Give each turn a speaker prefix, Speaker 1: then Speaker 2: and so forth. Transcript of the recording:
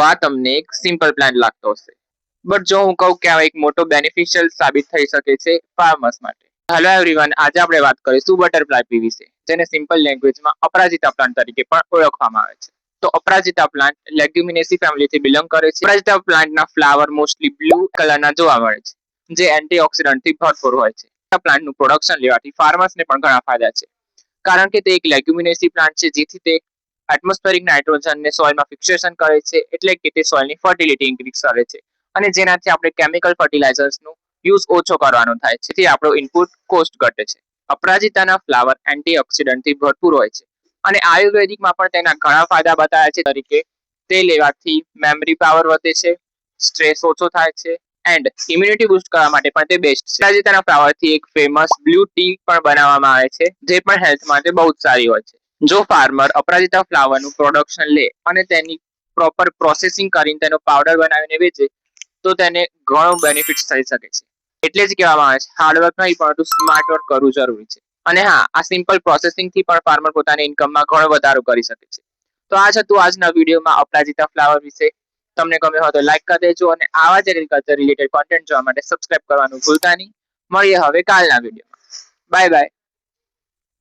Speaker 1: તો આ તમને એક સિમ્પલ પ્લાન લાગતો હશે, બટ જો હું કહું કે આ એક મોટો બેનિફિશિયલ સાબિત થઈ શકે છે ફાર્મર્સ માટે. હેલો એવરીવન, આજે આપણે વાત કરીશું બટરફ્લાય પી વિશે, જેને સિમ્પલ લેંગ્વેજમાં અપરાજિતા પ્લાન્ટ તરીકે પણ ઓળખવામાં આવે છે. તો અપરાજિતા પ્લાન્ટ લેગ્યુમિનેસી ફેમિલીથી બિલોંગ કરે છે. અપરાજિતા પ્લાન્ટના ફ્લાવર મોસ્ટલી બ્લુ કલરના જોવા મળે છે, જે એન્ટીઓક્સિડન્ટથી ભરપૂર હોય છે. આ પ્લાન્ટનું પ્રોડક્શન લેવાથી ફાર્મર્સને પણ ઘણા ફાયદા છે, કારણ કે તે એક લેગ્યુમિનેસી પ્લાન્ટ છે, જેથી તે એટમોસ્ફેરિક નાઇટ્રોજનને સોઇલમાં ફિક્સેશન કરે છે, એટલે કે તે સોઇલની ફર્ટિલિટી ઇન્ક્રીઝ કરે છે, અને જેનાથી આપણે કેમિકલ ફર્ટિલાઇઝર્સનું યુઝ ઓછો કરવાનો થાય છે, જેથી આપણો ઇનપુટ કોસ્ટ ઘટે છે. અપરાજિતાના ફ્લાવર એન્ટીઓક્સિડન્ટથી ભરપૂર હોય છે, અને આયુર્વેદિકમાં પણ તેના ઘણા ફાયદા બતાવ્યા છે. તરીકે તે લેવાથી મેમરી પાવર વધે છે, સ્ટ્રેસ ઓછો થાય છે, એન્ડ ઇમ્યુનિટી બૂસ્ટ કરવા માટે પણ તે બેસ્ટ છે. અપરાજિતાના ફ્લાવરથી એક ફેમસ બ્લુ ટી પણ બનાવવામાં આવે છે, જે પણ હેલ્થ માટે બહુ જ સારી હોય છે. જો ફાર્મર અપરાજિતા ફ્લાવરનું પ્રોડક્શન લે અને તેની પ્રોપર પ્રોસેસિંગ કરીને તેનો પાવડર બનાવીને વેચે, તો તેને ઘણો બેનિફિટ થઈ શકે છે. એટલે જ કહેવામાં આવે છે, હાર્ડવર્ક નહીં પરંતુ સ્માર્ટ વર્ક કરવું જરૂરી છે. અને હા, આ સિમ્પલ પ્રોસેસિંગથી પણ ફાર્મર પોતાની ઇન્કમમાં ઘણો વધારો કરી શકે છે. તો આ જ હતું આજના વિડીયોમાં અપરાજિતા ફ્લાવર વિશે. તમને ગમ્યો હોય તો લાઈક કરી દેજો, અને આવા જ એગ્રીકલ્ચર રિલેટેડ કોન્ટેન્ટ જોવા માટે સબસ્ક્રાઇબ કરવાનું ભૂલતા નહીં. મળીએ હવે કાલના વિડીયોમાં. Bye bye.